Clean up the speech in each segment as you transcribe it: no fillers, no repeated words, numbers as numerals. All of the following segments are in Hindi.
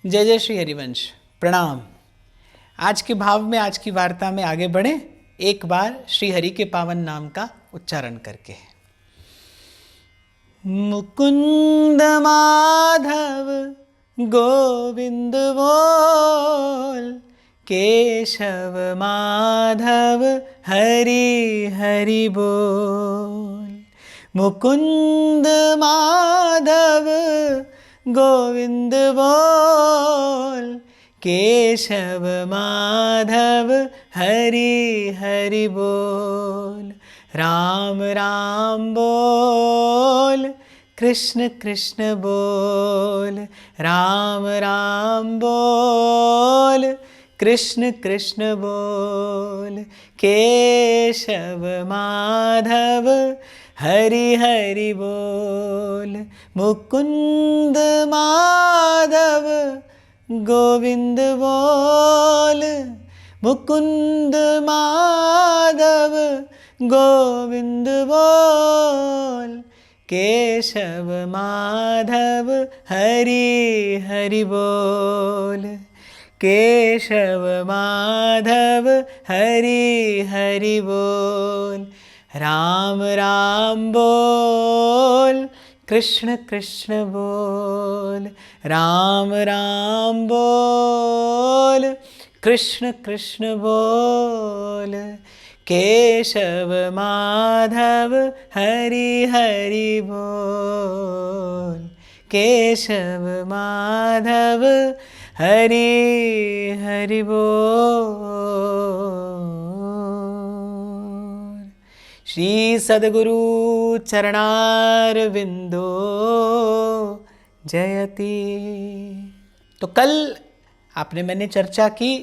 जय जय श्री हरिवंश। प्रणाम। आज के भाव में, आज की वार्ता में आगे बढ़े एक बार श्री हरि के पावन नाम का उच्चारण करके। मुकुंद माधव गोविंद बोल, केशव माधव हरि हरि बोल। मुकुंद माधव गोविंद बोल, केशव माधव हरि हरि बोल। राम राम बोल, कृष्ण कृष्ण बोल। राम राम बोल, कृष्ण कृष्ण बोल। केशव माधव हरि हरि बोल। मुकुंद माधव गोविंद बोल, मुकुंद माधव गोविंद बोल। केशव माधव हरि हरि बोल। केशव माधव हरि हरि बोल। राम राम बोल, कृष्ण कृष्ण बोल। राम राम बोल, कृष्ण कृष्ण बोल। केशव माधव हरि हरि बोल। केशव माधव हरि हरि बोल। श्री सद्गुरु चरणारविंदो जयति। तो कल मैंने चर्चा की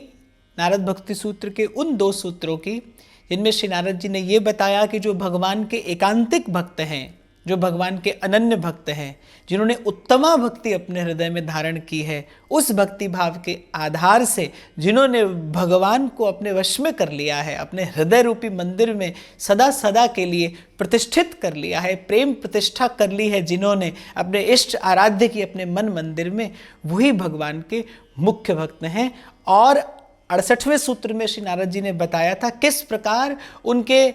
नारद भक्ति सूत्र के उन 2 सूत्रों की, जिनमें श्री नारद जी ने ये बताया कि जो भगवान के एकांतिक भक्त हैं, जो भगवान के अनन्य भक्त हैं, जिन्होंने उत्तमा भक्ति अपने हृदय में धारण की है, उस भक्ति भाव के आधार से जिन्होंने भगवान को अपने वश में कर लिया है, अपने हृदय रूपी मंदिर में सदा सदा के लिए प्रतिष्ठित कर लिया है, प्रेम प्रतिष्ठा कर ली है जिन्होंने अपने इष्ट आराध्य की अपने मन मंदिर में, वही भगवान के मुख्य भक्त हैं। और 68वें सूत्र में श्री नारद जी ने बताया था किस प्रकार उनके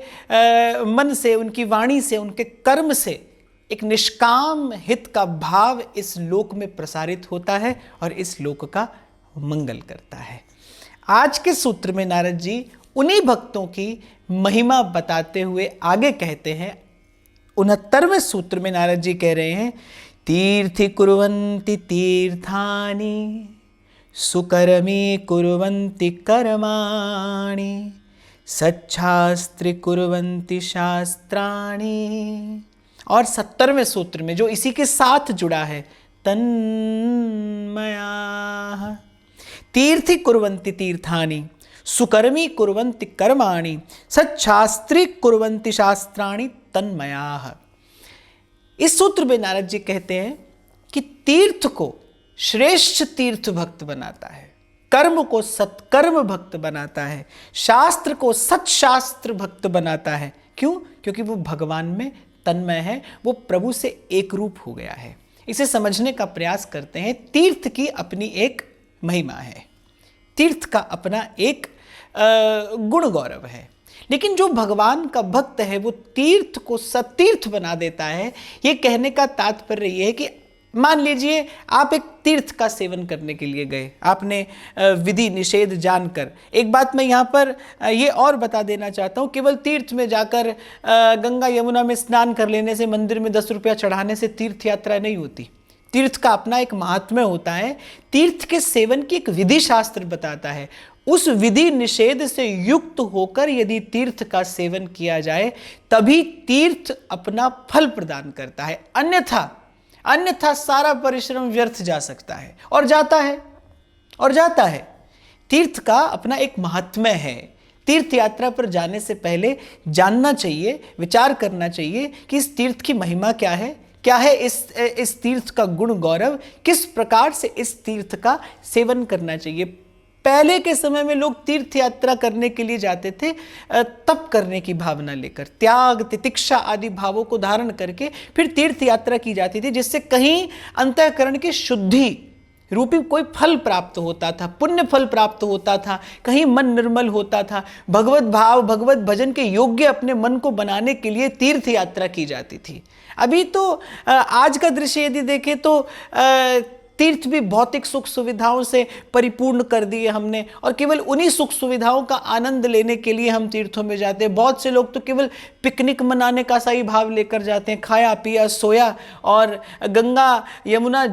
मन से, उनकी वाणी से, उनके कर्म से एक निष्काम हित का भाव इस लोक में प्रसारित होता है और इस लोक का मंगल करता है। आज के सूत्र में नारद जी उन्हीं भक्तों की महिमा बताते हुए आगे कहते हैं। 69वें सूत्र में नारद जी कह रहे हैं, तीर्थि कुर्वन्ति तीर्थानि, सुकर्मी कुर्वन्ति कर्माणि, सच्छास्त्रि कुर्वन्ति शास्त्राणि। और 70वें सूत्र में जो इसी के साथ जुड़ा है, तन्मया। तीर्थि कुर्वन्ति तीर्थानि, सुकर्मी कुर्वन्ति कर्माणि, सच्छास्त्रि कुर्वन्ति शास्त्राणि, तन्मया। इस सूत्र में नारद जी कहते हैं कि तीर्थ को श्रेष्ठ तीर्थ भक्त बनाता है, कर्म को सत्कर्म भक्त बनाता है, शास्त्र को सत्शास्त्र भक्त बनाता है। क्यों? क्योंकि वो भगवान में तन्मय है, वो प्रभु से एक रूप हो गया है। इसे समझने का प्रयास करते हैं। तीर्थ की अपनी एक महिमा है, तीर्थ का अपना एक गुण गौरव है, लेकिन जो भगवान का भक्त है वो तीर्थ को सतीर्थ बना देता है। ये कहने का तात्पर्य ये है कि मान लीजिए आप एक तीर्थ का सेवन करने के लिए गए, आपने विधि निषेध जानकर। एक बात मैं यहाँ पर ये और बता देना चाहता हूँ, केवल तीर्थ में जाकर गंगा यमुना में स्नान कर लेने से, मंदिर में 10 रुपया चढ़ाने से तीर्थ यात्रा नहीं होती। तीर्थ का अपना एक महात्म्य होता है। तीर्थ के सेवन की एक विधि शास्त्र बताता है। उस विधि निषेध से युक्त होकर यदि तीर्थ का सेवन किया जाए तभी तीर्थ अपना फल प्रदान करता है, अन्यथा सारा परिश्रम व्यर्थ जा सकता है और जाता है। तीर्थ का अपना एक महात्म्य है। तीर्थ यात्रा पर जाने से पहले जानना चाहिए, विचार करना चाहिए कि इस तीर्थ की महिमा क्या है, इस तीर्थ का गुण गौरव, किस प्रकार से इस तीर्थ का सेवन करना चाहिए। पहले के समय में लोग तीर्थ यात्रा करने के लिए जाते थे तप करने की भावना लेकर, त्याग तितिक्षा आदि भावों को धारण करके फिर तीर्थ यात्रा की जाती थी, जिससे कहीं अंतःकरण की शुद्धि रूपी कोई फल प्राप्त होता था, पुण्य फल प्राप्त होता था, कहीं मन निर्मल होता था, भगवत भाव भगवत भजन के योग्य अपने मन को बनाने के लिए तीर्थ यात्रा की जाती थी। अभी तो आज का दृश्य यदि देखें तो तीर्थ भी भौतिक सुख सुविधाओं से परिपूर्ण कर दिए हमने, और केवल उन्हीं सुख सुविधाओं का आनंद लेने के लिए हम तीर्थों में जाते हैं। बहुत से लोग तो केवल पिकनिक मनाने का सही भाव लेकर जाते हैं, खाया पिया सोया, और गंगा यमुना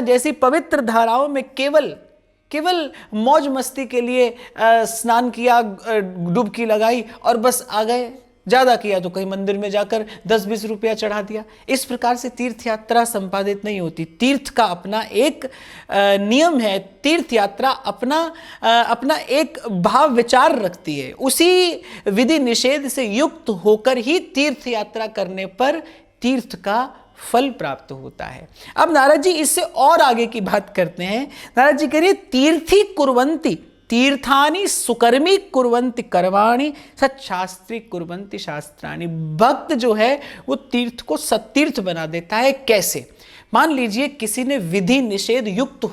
जैसी पवित्र धाराओं में केवल मौज मस्ती के लिए स्नान किया, डुबकी लगाई और बस आ गए। ज़्यादा किया तो कहीं मंदिर में जाकर 10-20 रुपया चढ़ा दिया। इस प्रकार से तीर्थ यात्रा संपादित नहीं होती। तीर्थ का अपना एक नियम है, तीर्थ यात्रा अपना एक भाव विचार रखती है। उसी विधि निषेध से युक्त होकर ही तीर्थ यात्रा करने पर तीर्थ का फल प्राप्त होता है। अब नारद जी इससे और आगे की बात करते हैं। नारद जी कह रहे तीर्थी कुर्वन्ति तीर्थानि सुकर्मी कुर्वन्ति कर्माणि सच्छास्त्री कुर्वन्ति शास्त्राणि। भक्त जो है वो तीर्थ को सत्तीर्थ बना देता है। कैसे? मान लीजिए किसी ने विधि निषेध युक्त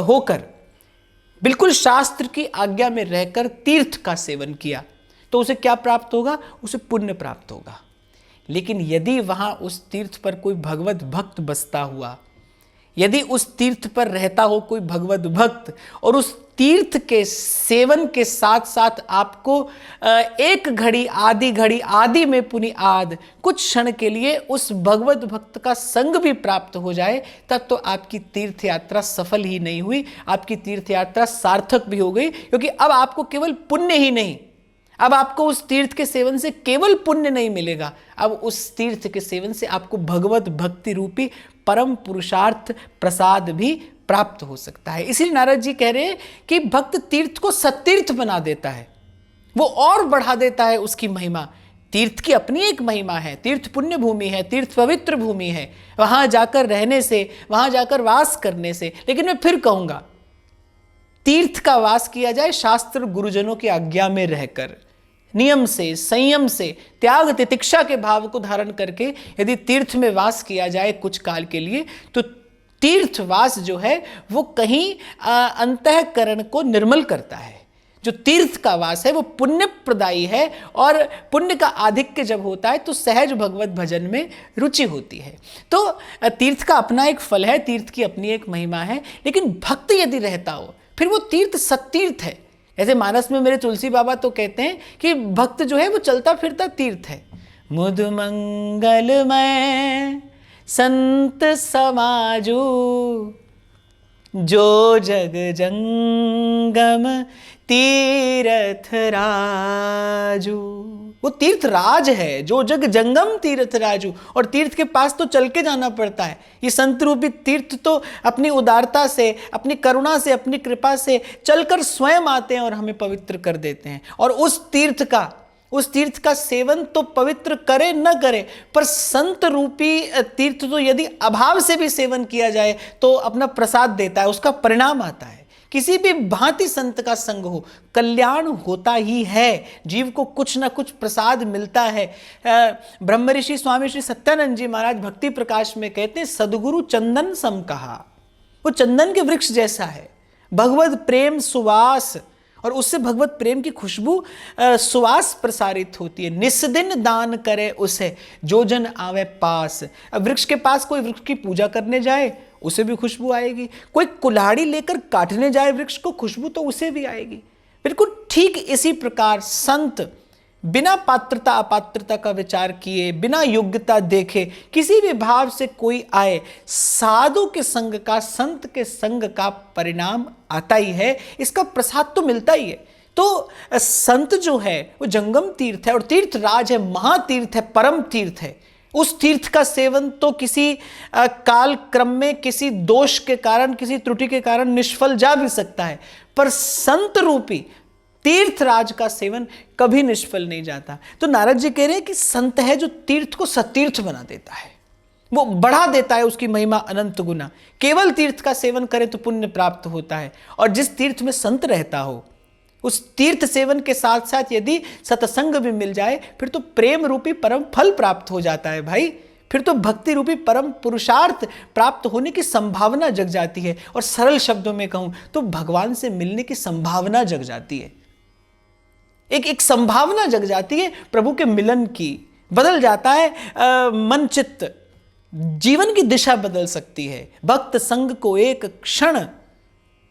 होकर बिल्कुल शास्त्र की आज्ञा में रहकर तीर्थ का सेवन किया, तो उसे क्या प्राप्त होगा? उसे पुण्य प्राप्त होगा। लेकिन यदि वहां उस तीर्थ पर कोई भगवत भक्त बसता हुआ, यदि उस तीर्थ पर रहता हो कोई भगवत भक्त, और उस तीर्थ के सेवन के साथ साथ आपको एक घड़ी आदि में पुनि आद कुछ क्षण के लिए उस भगवत भक्त का संग भी प्राप्त हो जाए, तब तो आपकी तीर्थ यात्रा सफल ही नहीं हुई, आपकी तीर्थ यात्रा सार्थक भी हो गई। क्योंकि अब आपको केवल पुण्य ही नहीं, अब आपको उस तीर्थ के सेवन से केवल पुण्य नहीं मिलेगा, अब उस तीर्थ के सेवन से आपको भगवत भक्ति रूपी परम पुरुषार्थ प्रसाद भी प्राप्त हो सकता है। इसीलिए नारद जी कह रहे हैं कि भक्त तीर्थ को सत्तीर्थ बना देता है, वो और बढ़ा देता है उसकी महिमा। तीर्थ की अपनी एक महिमा है, तीर्थ पुण्य भूमि है, तीर्थ पवित्र भूमि है, वहां जाकर रहने से, वहां जाकर वास करने से। लेकिन मैं फिर कहूंगा, तीर्थ का वास किया जाए शास्त्र गुरुजनों की आज्ञा में रहकर, नियम से, संयम से, त्याग तितिक्षा के भाव को धारण करके यदि तीर्थ में वास किया जाए कुछ काल के लिए, तो तीर्थवास जो है वो कहीं अंतःकरण को निर्मल करता है। जो तीर्थ का वास है वो पुण्य प्रदायी है, और पुण्य का आधिक्य जब होता है तो सहज भगवत भजन में रुचि होती है। तो तीर्थ का अपना एक फल है, तीर्थ की अपनी एक महिमा है। लेकिन भक्त यदि रहता हो फिर वो तीर्थ सत्तीर्थ है। ऐसे मानस में मेरे तुलसी बाबा तो कहते हैं कि भक्त जो है वो चलता फिरता तीर्थ है। मुद मंगलमय संत समाजू जो जग जंगम तीर्थ राजू। वो तीर्थ राज है, जो जग जंगम तीर्थ राजू। और तीर्थ के पास तो चल के जाना पड़ता है। ये संत रूपी तीर्थ तो अपनी उदारता से, अपनी करुणा से, अपनी कृपा से चलकर स्वयं आते हैं और हमें पवित्र कर देते हैं। और उस तीर्थ का सेवन तो पवित्र करे न करे, पर संत रूपी तीर्थ तो यदि अभाव से भी सेवन किया जाए तो अपना प्रसाद देता है, उसका परिणाम आता है। किसी भी भांति संत का संग हो, कल्याण होता ही है, जीव को कुछ ना कुछ प्रसाद मिलता है। ब्रह्म ऋषि स्वामी श्री सत्यानंद जी महाराज भक्ति प्रकाश में कहते हैं, सदगुरु चंदन सम कहा। वो चंदन के वृक्ष जैसा है, भगवत प्रेम सुवास, और उससे भगवत प्रेम की खुशबू सुवास प्रसारित होती है। निस्दिन दान करे उसे जो जन आवे पास। अब वृक्ष के पास कोई वृक्ष की पूजा करने जाए उसे भी खुशबू आएगी, कोई कुल्हाड़ी लेकर काटने जाए वृक्ष को, खुशबू तो उसे भी आएगी। बिल्कुल ठीक इसी प्रकार संत बिना पात्रता अपात्रता का विचार किए, बिना योग्यता देखे, किसी भी भाव से कोई आए, साधु के संग का, संत के संग का परिणाम आता ही है, इसका प्रसाद तो मिलता ही है। तो संत जो है वो जंगम तीर्थ है, और तीर्थ राज है, महातीर्थ है, परम तीर्थ है। उस तीर्थ का सेवन तो किसी काल क्रम में किसी दोष के कारण, किसी त्रुटि के कारण निष्फल जा भी सकता है, पर संत रूपी तीर्थराज का सेवन कभी निष्फल नहीं जाता। तो नारद जी कह रहे हैं कि संत है जो तीर्थ को सतीर्थ बना देता है, वो बढ़ा देता है उसकी महिमा अनंत गुना। केवल तीर्थ का सेवन करें तो पुण्य प्राप्त होता है, और जिस तीर्थ में संत रहता हो उस तीर्थ सेवन के साथ साथ यदि सत्संग भी मिल जाए फिर तो प्रेम रूपी परम फल प्राप्त हो जाता है। भाई फिर तो भक्ति रूपी परम पुरुषार्थ प्राप्त होने की संभावना जग जाती है। और सरल शब्दों में कहूं तो भगवान से मिलने की संभावना जग जाती है। एक संभावना जग जाती है प्रभु के मिलन की। बदल जाता है मन चित्त, जीवन की दिशा बदल सकती है। भक्त संग को एक क्षण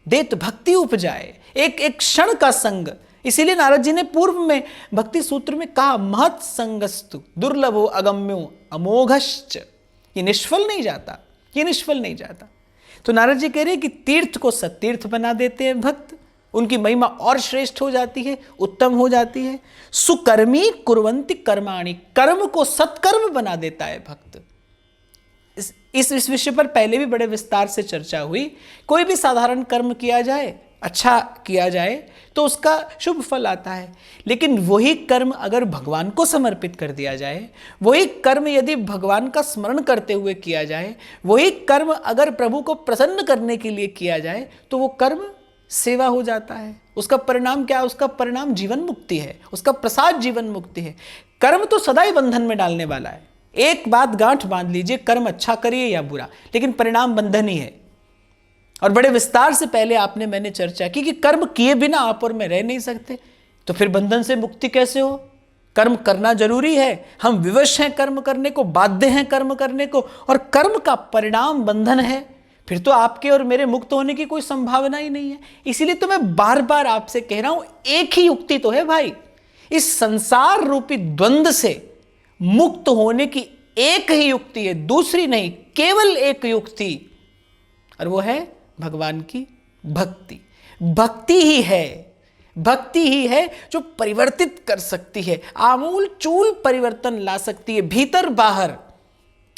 देत भक्ति उपजाए, एक क्षण का संग। इसीलिए नारद जी ने पूर्व में भक्ति सूत्र में कहा, महत् संगस्तु दुर्लभो अगम्यो अमोघश्च। ये निष्फल नहीं जाता, ये निष्फल नहीं जाता। तो नारद जी कह रहे हैं कि तीर्थ को सत्तीर्थ बना देते हैं भक्त, उनकी महिमा और श्रेष्ठ हो जाती है, उत्तम हो जाती है। सुकर्मी कुर्वन्ति कर्माणि, कर्म को सत्कर्म बना देता है भक्त। इस विषय पर पहले भी बड़े विस्तार से चर्चा हुई। कोई भी साधारण कर्म किया जाए, अच्छा किया जाए तो उसका शुभ फल आता है। लेकिन वही कर्म अगर भगवान को समर्पित कर दिया जाए, वही कर्म यदि भगवान का स्मरण करते हुए किया जाए, वही कर्म अगर प्रभु को प्रसन्न करने के लिए किया जाए, तो वो कर्म सेवा हो जाता है। उसका परिणाम क्या है? उसका परिणाम जीवन मुक्ति है, उसका प्रसाद जीवन मुक्ति है। कर्म तो सदा ही बंधन में डालने वाला है। एक बात गांठ बांध लीजिए, कर्म अच्छा करिए या बुरा, लेकिन परिणाम बंधन ही है। और बड़े विस्तार से पहले मैंने चर्चा की कि कर्म किए बिना आप और मैं रह नहीं सकते, तो फिर बंधन से मुक्ति कैसे हो? कर्म करना जरूरी है, हम विवश हैं कर्म करने को, बाध्य हैं कर्म करने को, और कर्म का परिणाम बंधन है, फिर तो आपके और मेरे मुक्त होने की कोई संभावना ही नहीं है। इसीलिए तो मैं बार बार आपसे कह रहा हूं, एक ही युक्ति तो है भाई, इस संसार रूपी द्वंद्व से मुक्त होने की एक ही युक्ति है, दूसरी नहीं, केवल एक युक्ति, और वो है भगवान की भक्ति। भक्ति ही है जो परिवर्तित कर सकती है, आमूल चूल परिवर्तन ला सकती है भीतर बाहर।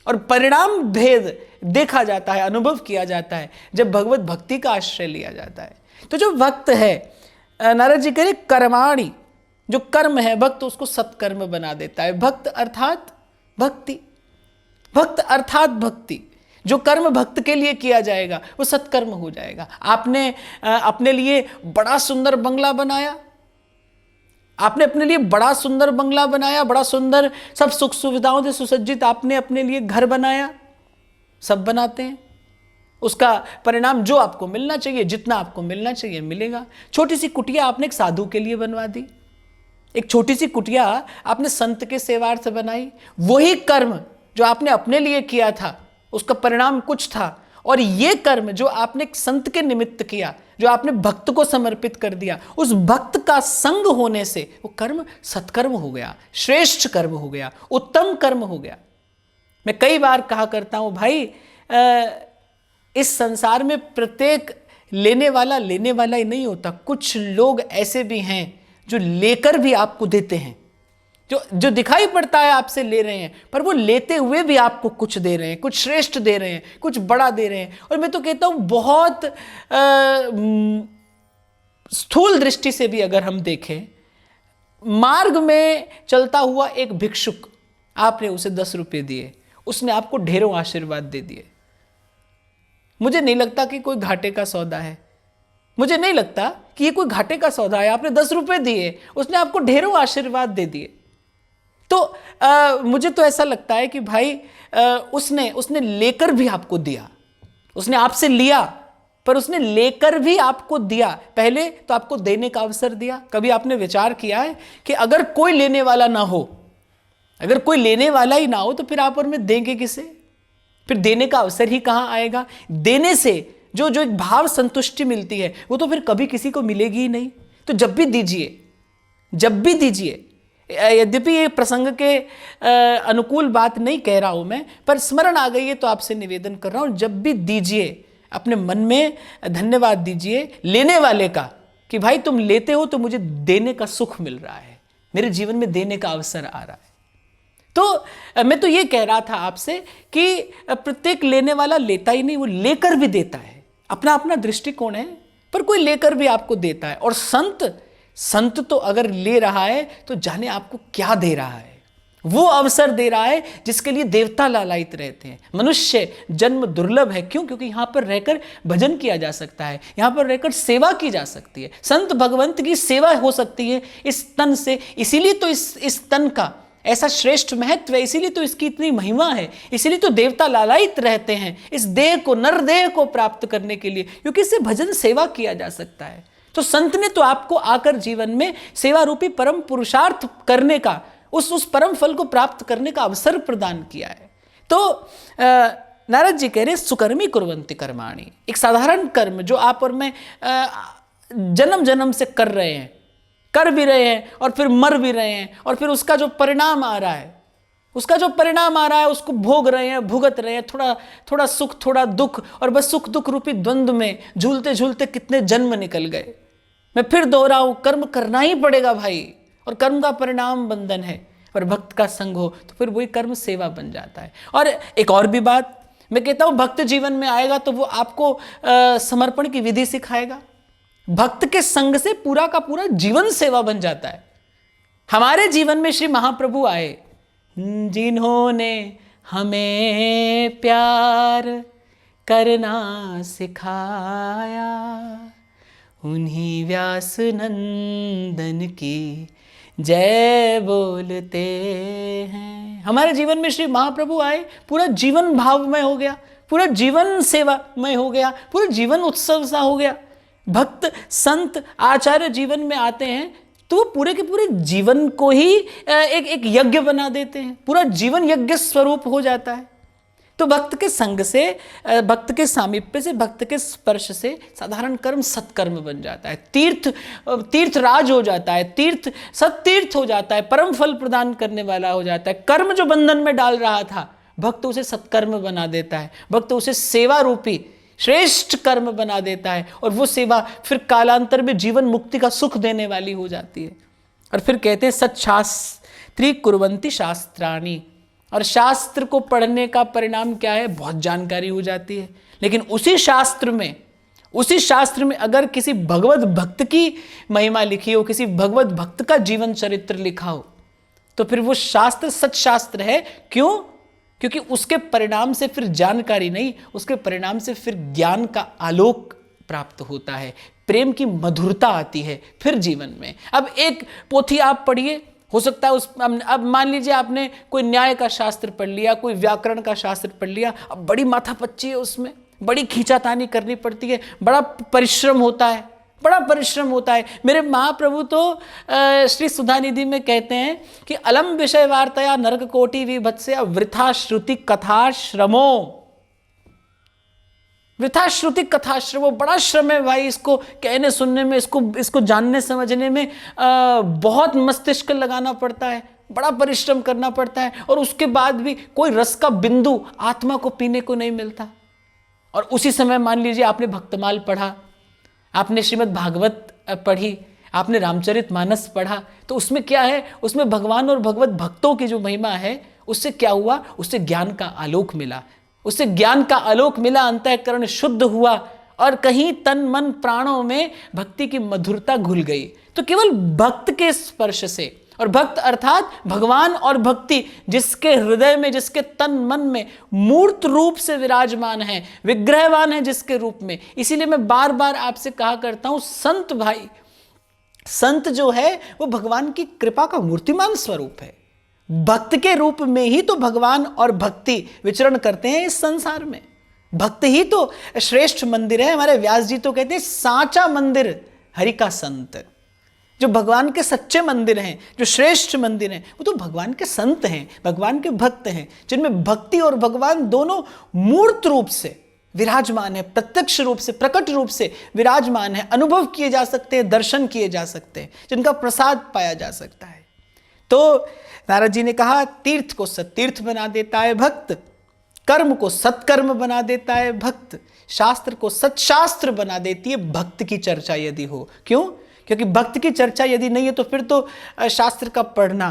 और परिणाम भेद देखा जाता है, अनुभव किया जाता है जब भगवत भक्ति का आश्रय लिया जाता है। तो जो भक्त है, नारद जी कह रहे कर्माणि, जो कर्म है भक्त उसको सत्कर्म बना देता है। भक्त अर्थात भक्ति, भक्त अर्थात भक्ति। जो कर्म भक्त के लिए किया जाएगा वो सत्कर्म हो जाएगा। आपने अपने लिए बड़ा सुंदर बंगला बनाया, आपने अपने लिए बड़ा सुंदर बंगला बनाया, बड़ा सुंदर सब सुख सुविधाओं से सुसज्जित आपने अपने लिए घर बनाया, सब बनाते हैं। उसका परिणाम जो आपको मिलना चाहिए, जितना आपको मिलना चाहिए मिलेगा। छोटी सी कुटिया आपने एक साधु के लिए बनवा दी, एक छोटी सी कुटिया आपने संत के सेवार्थ बनाई। वही कर्म जो आपने अपने लिए किया था उसका परिणाम कुछ था, और ये कर्म जो आपने एक संत के निमित्त किया, जो आपने भक्त को समर्पित कर दिया, उस भक्त का संग होने से वो कर्म सत्कर्म हो गया, श्रेष्ठ कर्म हो गया, उत्तम कर्म हो गया। मैं कई बार कहा करता हूं भाई, इस संसार में प्रत्येक लेने वाला ही नहीं होता। कुछ लोग ऐसे भी हैं जो लेकर भी आपको देते हैं, जो दिखाई पड़ता है आपसे ले रहे हैं, पर वो लेते हुए भी आपको कुछ दे रहे हैं, कुछ श्रेष्ठ दे रहे हैं, कुछ बड़ा दे रहे हैं। और मैं तो कहता हूं बहुत स्थूल दृष्टि से भी अगर हम देखें, मार्ग में चलता हुआ एक भिक्षुक, आपने उसे 10 रुपये दिए, उसने आपको ढेरों आशीर्वाद दे दिए। मुझे नहीं लगता कि कोई घाटे का सौदा है, मुझे नहीं लगता कि ये कोई घाटे का सौदा है। आपने 10 रुपये दिए, उसने आपको ढेरों आशीर्वाद दे दिए। तो मुझे तो ऐसा लगता है कि भाई उसने लेकर भी आपको दिया, उसने आपसे लिया पर उसने लेकर भी आपको दिया। पहले तो आपको देने का अवसर दिया। कभी आपने विचार किया है कि अगर कोई लेने वाला ना हो, अगर कोई लेने वाला ही ना हो तो फिर आप और मैं देंगे किसे? फिर देने का अवसर ही कहां आएगा? देने से जो एक भाव संतुष्टि मिलती है वो तो फिर कभी किसी को मिलेगी ही नहीं। तो जब भी दीजिए, यद्यपि ये प्रसंग के अनुकूल बात नहीं कह रहा हूं मैं, पर स्मरण आ गई है तो आपसे निवेदन कर रहा हूं, जब भी दीजिए अपने मन में धन्यवाद दीजिए लेने वाले का, कि भाई तुम लेते हो तो मुझे देने का सुख मिल रहा है, मेरे जीवन में देने का अवसर आ रहा है। तो मैं तो ये कह रहा था आपसे कि प्रत्येक लेने वाला लेता ही नहीं, वो लेकर भी देता है। अपना अपना दृष्टिकोण है, पर कोई लेकर भी आपको देता है। और संत तो अगर ले रहा है तो जाने आपको क्या दे रहा है। वो अवसर दे रहा है जिसके लिए देवता लालायित रहते हैं। मनुष्य जन्म दुर्लभ है, क्यों? क्योंकि यहां पर रहकर भजन किया जा सकता है, यहां पर रहकर सेवा की जा सकती है, संत भगवंत की सेवा हो सकती है इस तन से। इसीलिए तो इस तन का ऐसा श्रेष्ठ महत्व है, इसीलिए तो इसकी इतनी महिमा है, इसीलिए तो देवता लालायित रहते हैं इस देह को, नर देह को प्राप्त करने के लिए, क्योंकि इससे भजन सेवा किया जा सकता है। तो संत ने तो आपको आकर जीवन में सेवा रूपी परम पुरुषार्थ करने का, उस परम फल को प्राप्त करने का अवसर प्रदान किया है। तो नारद जी कह रहे सुकर्मी कुर्वन्ति कर्माणि, एक साधारण कर्म जो आप और मैं जन्म जन्म से कर रहे हैं, कर भी रहे हैं और फिर मर भी रहे हैं, और फिर उसका जो परिणाम आ रहा है, उसको भोग रहे हैं, भुगत रहे हैं, थोड़ा सुख थोड़ा दुख, और बस सुख दुख रूपी द्वंद्व में झूलते झूलते कितने जन्म निकल गए। मैं फिर दोहराऊं, कर्म करना ही पड़ेगा भाई, और कर्म का परिणाम बंधन है। पर भक्त का संग हो तो फिर वही कर्म सेवा बन जाता है। और एक और भी बात मैं कहता हूं, भक्त जीवन में आएगा तो वो आपको समर्पण की विधि सिखाएगा। भक्त के संग से पूरा का पूरा जीवन सेवा बन जाता है। हमारे जीवन में श्री महाप्रभु आए, जिन्होंने हमें प्यार करना सिखाया, उन्हीं व्यास नंदन की जय बोलते हैं। हमारे जीवन में श्री महाप्रभु आए, पूरा जीवन भावमय हो गया, पूरा जीवन सेवामय हो गया, पूरा जीवन उत्सव सा हो गया। भक्त संत आचार्य जीवन में आते हैं तो वो पूरे के पूरे जीवन को ही एक यज्ञ बना देते हैं, पूरा जीवन यज्ञ स्वरूप हो जाता है। तो भक्त के संग से, भक्त के सामीप्य से, भक्त के स्पर्श से साधारण कर्म सत्कर्म बन जाता है, तीर्थराज हो जाता है, सत्तीर्थ हो जाता है, परम फल प्रदान करने वाला हो जाता है। कर्म जो बंधन में डाल रहा था, भक्त उसे सत्कर्म बना देता है, भक्त उसे सेवा रूपी श्रेष्ठ कर्म बना देता है, और वो सेवा फिर कालांतर में जीवन मुक्ति का सुख देने वाली हो जाती है। और फिर कहते हैं सच्छास्त्री कुर्वन्ति शास्त्राणि, और शास्त्र को पढ़ने का परिणाम क्या है, बहुत जानकारी हो जाती है। लेकिन उसी शास्त्र में अगर किसी भगवत भक्त की महिमा लिखी हो, किसी भगवत भक्त का जीवन चरित्र लिखा हो, तो फिर वो शास्त्र सच्शास्त्र है। क्यों? क्योंकि उसके परिणाम से फिर जानकारी नहीं, उसके परिणाम से फिर ज्ञान का आलोक प्राप्त होता है, प्रेम की मधुरता आती है फिर जीवन में। अब एक पोथी आप पढ़िए, हो सकता है अब मान लीजिए आपने कोई न्याय का शास्त्र पढ़ लिया, कोई व्याकरण का शास्त्र पढ़ लिया, अब बड़ी माथापच्ची है, उसमें बड़ी खींचातानी करनी पड़ती है, बड़ा परिश्रम होता है। मेरे महाप्रभु तो श्री सुधानिधि में कहते हैं कि अलम विषय वार्तया नरक कोटि विभत्स्य वृथा श्रुति कथाश्रमो। वृथा श्रुति कथाश्रमो, बड़ा श्रम है भाई इसको कहने सुनने में, इसको जानने समझने में बहुत मस्तिष्क लगाना पड़ता है, बड़ा परिश्रम करना पड़ता है, और उसके बाद भी कोई रस का बिंदु आत्मा को पीने को नहीं मिलता। और उसी समय मान लीजिए आपने भक्तमाल पढ़ा, आपने श्रीमद् भागवत पढ़ी, आपने रामचरितमानस पढ़ा, तो उसमें क्या है, उसमें भगवान और भगवत भक्तों की जो महिमा है, उससे क्या हुआ, उससे ज्ञान का आलोक मिला, अंतःकरण शुद्ध हुआ, और कहीं तन मन प्राणों में भक्ति की मधुरता घुल गई। तो केवल भक्त के स्पर्श से, और भक्त अर्थात भगवान और भक्ति जिसके हृदय में, जिसके तन मन में मूर्त रूप से विराजमान है, विग्रहवान है जिसके रूप में। इसीलिए मैं बार बार आपसे कहा करता हूं, संत भाई, संत जो है वो भगवान की कृपा का मूर्तिमान स्वरूप है। भक्त के रूप में ही तो भगवान और भक्ति विचरण करते हैं इस संसार में। भक्त ही तो श्रेष्ठ मंदिर है। हमारे व्यास जी तो कहते हैं सांचा मंदिर हरि का संत। जो भगवान के सच्चे मंदिर हैं, जो श्रेष्ठ मंदिर हैं, वो तो भगवान के संत हैं, भगवान के भक्त हैं, जिनमें भक्ति और भगवान दोनों मूर्त रूप से विराजमान है, प्रत्यक्ष रूप से, प्रकट रूप से विराजमान है, अनुभव किए जा सकते हैं, दर्शन किए जा सकते हैं, जिनका प्रसाद पाया जा सकता है। तो नारद जी ने कहा, तीर्थ को सत्तीर्थ बना देता है भक्त, कर्म को सत्कर्म बना देता है भक्त, शास्त्र को सत्शास्त्र बना देती है भक्त की चर्चा यदि हो। क्यों? क्योंकि भक्त की चर्चा यदि नहीं है तो फिर तो शास्त्र का पढ़ना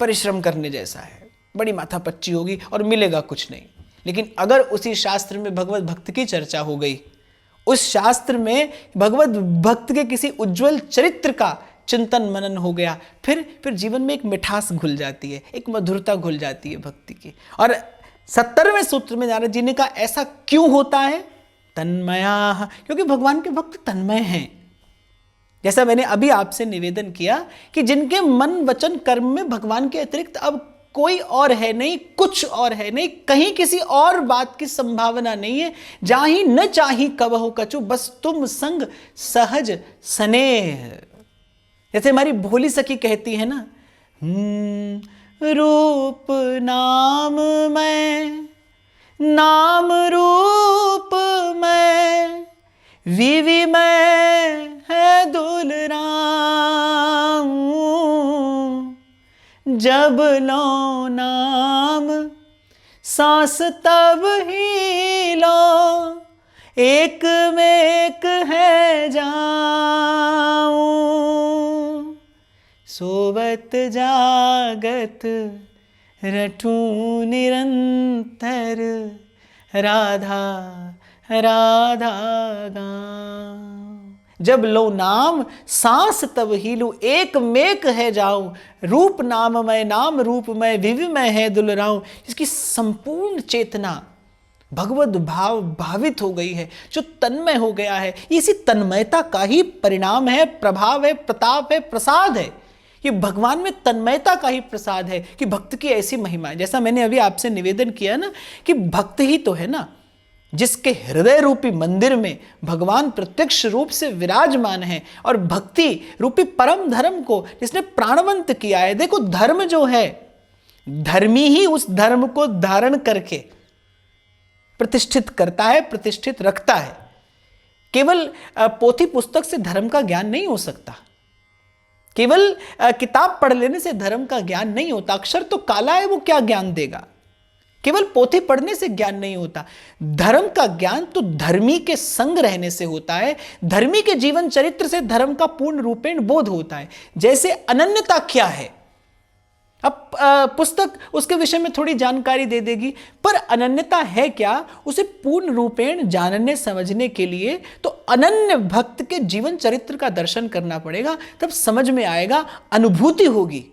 परिश्रम करने जैसा है, बड़ी माथापच्ची होगी और मिलेगा कुछ नहीं। लेकिन अगर उसी शास्त्र में भगवत भक्त की चर्चा हो गई, उस शास्त्र में भगवत भक्त के किसी उज्जवल चरित्र का चिंतन मनन हो गया, फिर जीवन में एक मिठास घुल जाती है, एक मधुरता घुल जाती है भक्ति की। और 70वें सूत्र में नारद जी ने कहा ऐसा क्यों होता है? तन्मया, क्योंकि भगवान के भक्त तन्मय हैं। जैसा मैंने अभी आपसे निवेदन किया कि जिनके मन वचन कर्म में भगवान के अतिरिक्त अब कोई और है नहीं, कुछ और है नहीं, कहीं किसी और बात की संभावना नहीं है, जाहि न चाही कबहु कछु, बस तुम संग सहज स्नेह। जैसे हमारी भोली सखी कहती है ना, रूप नाम में, नाम रूप में, विवि में है दुलराम, जब लो नाम सांस तब ही लो, एक में एक है जाऊं, सोवत जागत रटूं निरंतर, राधा राधा गाऊं। जब लो नाम सांस तब ही लूं, एक मेक है जाऊं, रूप नाममय, नाम रूपमय, विविमय है दुलराऊं। इसकी संपूर्ण चेतना भगवद भाव भावित हो गई है, जो तन्मय हो गया है। इसी तन्मयता का ही परिणाम है, प्रभाव है, प्रताप है, प्रसाद है। ये भगवान में तन्मयता का ही प्रसाद है कि भक्त की ऐसी महिमा है। जैसा मैंने अभी आपसे निवेदन किया ना कि भक्त ही तो है ना जिसके हृदय रूपी मंदिर में भगवान प्रत्यक्ष रूप से विराजमान है, और भक्ति रूपी परम धर्म को जिसने प्राणवंत किया है। देखो, धर्म जो है, धर्मी ही उस धर्म को धारण करके प्रतिष्ठित करता है, प्रतिष्ठित रखता है। केवल पोथी पुस्तक से धर्म का ज्ञान नहीं हो सकता, केवल किताब पढ़ लेने से धर्म का ज्ञान नहीं होता। अक्षर तो काला है, वो क्या ज्ञान देगा। केवल पोथी पढ़ने से ज्ञान नहीं होता। धर्म का ज्ञान तो धर्मी के संग रहने से होता है, धर्मी के जीवन चरित्र से धर्म का पूर्ण रूपेण बोध होता है। जैसे अनन्यता क्या है, अब पुस्तक उसके विषय में थोड़ी जानकारी दे देगी, पर अनन्यता है क्या, उसे पूर्ण रूपेण जानने समझने के लिए तो अनन्य भक्त के जीवन चरित्र का दर्शन करना पड़ेगा। तब समझ में आएगा, अनुभूति होगी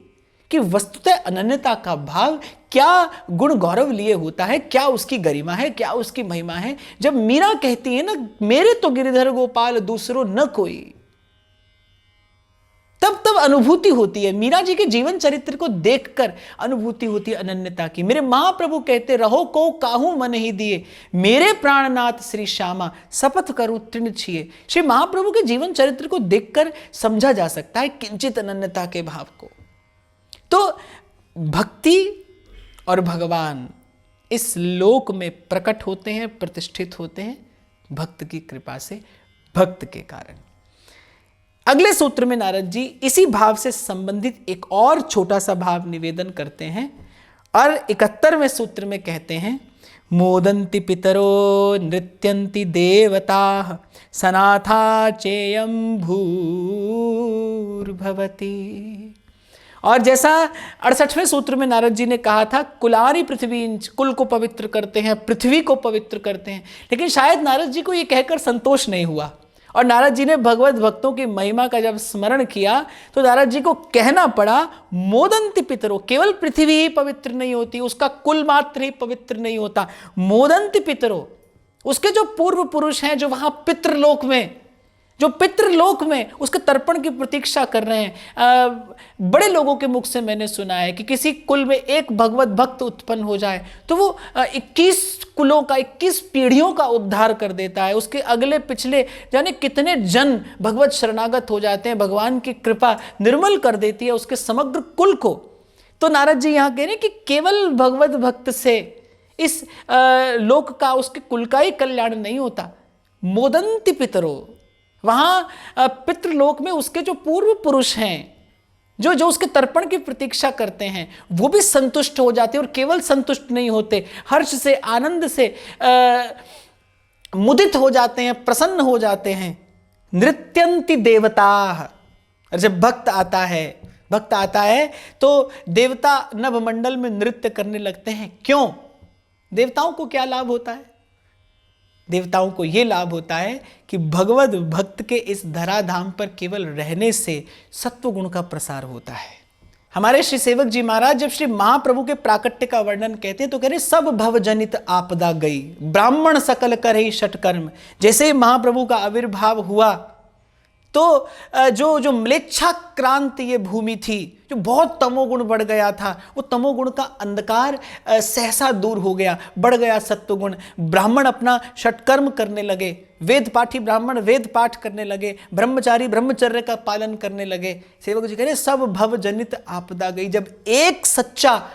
कि वस्तुतः अनन्यता का भाव क्या गुण गौरव लिए होता है, क्या उसकी गरिमा है, क्या उसकी महिमा है। जब मीरा कहती है ना, मेरे तो गिरिधर गोपाल दूसरो न कोई, तब अनुभूति होती है। मीरा जी के जीवन चरित्र को देखकर अनुभूति होती है अनन्यता की। मेरे महाप्रभु कहते, रहो को काहू मन ही दिए, मेरे प्राणनाथ श्री श्यामा शपथ करूं तृण छिए। श्री महाप्रभु के जीवन चरित्र को देखकर समझा जा सकता है किंचित अनन्यता के भाव को। तो भक्ति और भगवान इस लोक में प्रकट होते हैं, प्रतिष्ठित होते हैं भक्त की कृपा से, भक्त के कारण। अगले सूत्र में नारद जी इसी भाव से संबंधित एक और छोटा सा भाव निवेदन करते हैं और 71वें सूत्र में कहते हैं, मोदन्ति पितरो नृत्यन्ति देवता सनाथा चेयम भूर्भवति। और जैसा 68वें सूत्र में नारद जी ने कहा था, कुलारी पृथ्वी, कुल को पवित्र करते हैं, पृथ्वी को पवित्र करते हैं। लेकिन शायद नारद जी को यह कहकर संतोष नहीं हुआ, और नारद जी ने भगवत भक्तों की महिमा का जब स्मरण किया तो नारद जी को कहना पड़ा, मोदन्ति पितरो, केवल पृथ्वी ही पवित्र नहीं होती, उसका कुल मात्र ही पवित्र नहीं होता। मोदन्ति पितरो, उसके जो पूर्व पुरुष हैं, जो वहां पितृलोक में, जो पितृलोक में उसके तर्पण की प्रतीक्षा कर रहे हैं। बड़े लोगों के मुख से मैंने सुना है कि किसी कुल में एक भगवत भक्त उत्पन्न हो जाए तो वो 21 कुलों का, 21 पीढ़ियों का उद्धार कर देता है। उसके अगले पिछले जाने कितने जन भगवत शरणागत हो जाते हैं, भगवान की कृपा निर्मल कर देती है उसके समग्र कुल को। तो नारद जी यहाँ कह रहे हैं कि केवल भगवत भक्त से इस लोक का, उसके कुल का ही कल्याण नहीं होता। मोदन्ति पितरो, वहां पितृलोक में उसके जो पूर्व पुरुष हैं, जो उसके तर्पण की प्रतीक्षा करते हैं, वो भी संतुष्ट हो जाते हैं। और केवल संतुष्ट नहीं होते, हर्ष से, आनंद से मुदित हो जाते हैं, प्रसन्न हो जाते हैं। नृत्यन्ति देवता, और जब भक्त आता है तो देवता नभमंडल में नृत्य करने लगते हैं। क्यों? देवताओं को क्या लाभ होता है? देवताओं को यह लाभ होता है कि भगवत भक्त के इस धराधाम पर केवल रहने से सत्व गुण का प्रसार होता है। हमारे श्री सेवक जी महाराज जब श्री महाप्रभु के प्राकट्य का वर्णन कहते हैं तो कह रहे, सब भवजनित आपदा गई, ब्राह्मण सकल करे षटकर्म। जैसे ही महाप्रभु का आविर्भाव हुआ तो जो जो म्लेच्छाक्रांत ये भूमि थी, जो बहुत तमोगुण बढ़ गया था, वो तमोगुण का अंधकार सहसा दूर हो गया, बढ़ गया सत्वगुण। ब्राह्मण अपना षटकर्म करने लगे, वेद पाठी ब्राह्मण वेद पाठ करने लगे, ब्रह्मचारी ब्रह्मचर्य का पालन करने लगे। सेवक जी कह रहे सब भव जनित आपदा गई। जब एक सच्चा,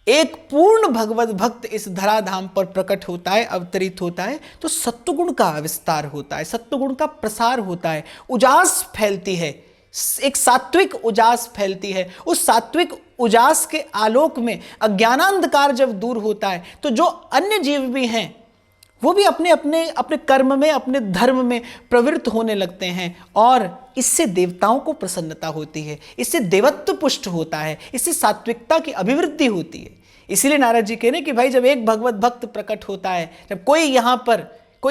एक पूर्ण भगवत भक्त इस धराधाम पर प्रकट होता है, अवतरित होता है, तो सत्वगुण का विस्तार होता है, सत्वगुण का प्रसार होता है, उजास फैलती है, एक सात्विक उजास फैलती है। उस सात्विक उजास के आलोक में अज्ञानांधकार जब दूर होता है, तो जो अन्य जीव भी हैं वो भी अपने अपने अपने कर्म में, अपने धर्म में प्रवृत्त होने लगते हैं, और इससे देवताओं को प्रसन्नता होती है, इससे देवत्व पुष्ट होता है, इससे सात्विकता की अभिवृद्धि होती है। इसीलिए नारद जी कह रहे हैं कि भाई जब एक भगवत भक्त प्रकट होता है, जब कोई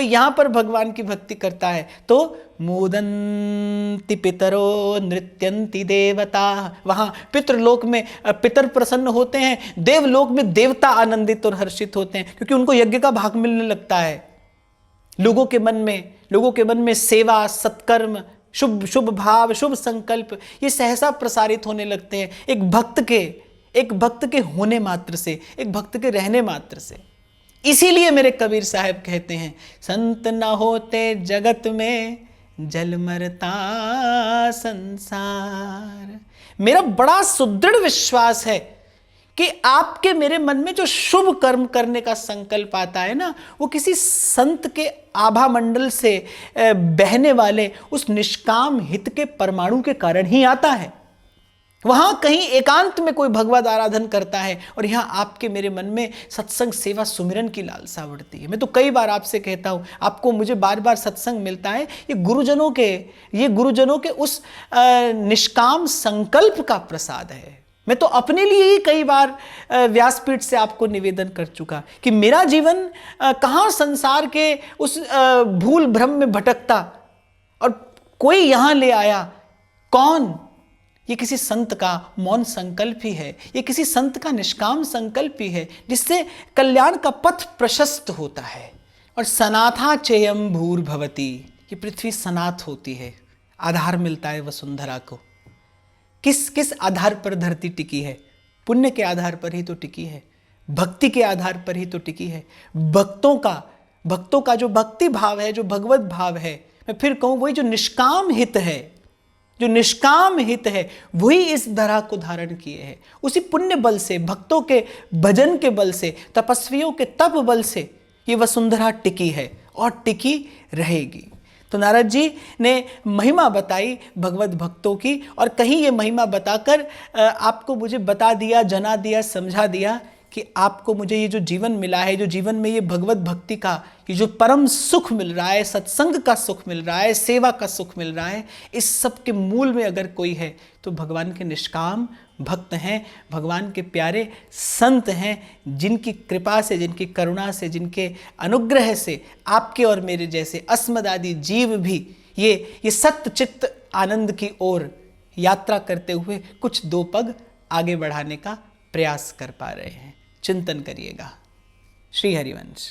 यहाँ पर भगवान की भक्ति करता है, तो मोदन्ति पितरो नृत्यन्ति देवता, वहाँ पितृलोक में पितर प्रसन्न होते हैं, देवलोक में देवता आनंदित और हर्षित होते हैं, क्योंकि उनको यज्ञ का भाग मिलने लगता है। लोगों के मन में सेवा, सत्कर्म, शुभ शुभ भाव, शुभ संकल्प, ये सहसा प्रसारित होने लगते हैं एक भक्त के होने मात्र से, एक भक्त के रहने मात्र से। इसीलिए मेरे कबीर साहब कहते हैं, संत न होते जगत में जल मरता संसार। मेरा बड़ा सुदृढ़ विश्वास है कि आपके मेरे मन में जो शुभ कर्म करने का संकल्प आता है ना, वो किसी संत के आभा मंडल से बहने वाले उस निष्काम हित के परमाणु के कारण ही आता है। वहां कहीं एकांत में कोई भगवत आराधन करता है, और यहां आपके मेरे मन में सत्संग, सेवा, सुमिरन की लालसा बढ़ती है। मैं तो कई बार आपसे कहता हूं, आपको मुझे बार बार सत्संग मिलता है, ये गुरुजनों के उस निष्काम संकल्प का प्रसाद है। मैं तो अपने लिए ही कई बार व्यासपीठ से आपको निवेदन कर चुका कि मेरा जीवन कहाँ संसार के उस भूल भ्रम में भटकता, और कोई यहां ले आया। कौन? ये किसी संत का मौन संकल्प ही है, ये किसी संत का निष्काम संकल्प ही है, जिससे कल्याण का पथ प्रशस्त होता है। और सनाथा चेयम भूर भवती, ये पृथ्वी सनाथ होती है, आधार मिलता है वसुंधरा को। किस आधार पर धरती टिकी है? पुण्य के आधार पर ही तो टिकी है, भक्ति के आधार पर ही तो टिकी है। भक्तों का जो भक्ति भाव है, जो भगवत भाव है, मैं फिर कहूँ वही जो निष्काम हित है, वही इस धरा को धारण किए है। उसी पुण्य बल से, भक्तों के भजन के बल से, तपस्वियों के तप बल से ये वसुंधरा टिकी है और टिकी रहेगी। तो नारद जी ने महिमा बताई भगवत भक्तों की, और कहीं ये महिमा बताकर आपको मुझे बता दिया, जना दिया, समझा दिया कि आपको मुझे ये जो जीवन मिला है, जो जीवन में ये भगवत भक्ति का ये जो परम सुख मिल रहा है, सत्संग का सुख मिल रहा है, सेवा का सुख मिल रहा है, इस सब के मूल में अगर कोई है तो भगवान के निष्काम भक्त हैं, भगवान के प्यारे संत हैं, जिनकी कृपा से, जिनकी करुणा से, जिनके अनुग्रह से आपके और मेरे जैसे अस्मदादि जीव भी ये सत्य चित्त आनंद की ओर यात्रा करते हुए कुछ दो पग आगे बढ़ाने का प्रयास कर पा रहे हैं। चिंतन करिएगा। श्री हरिवंश।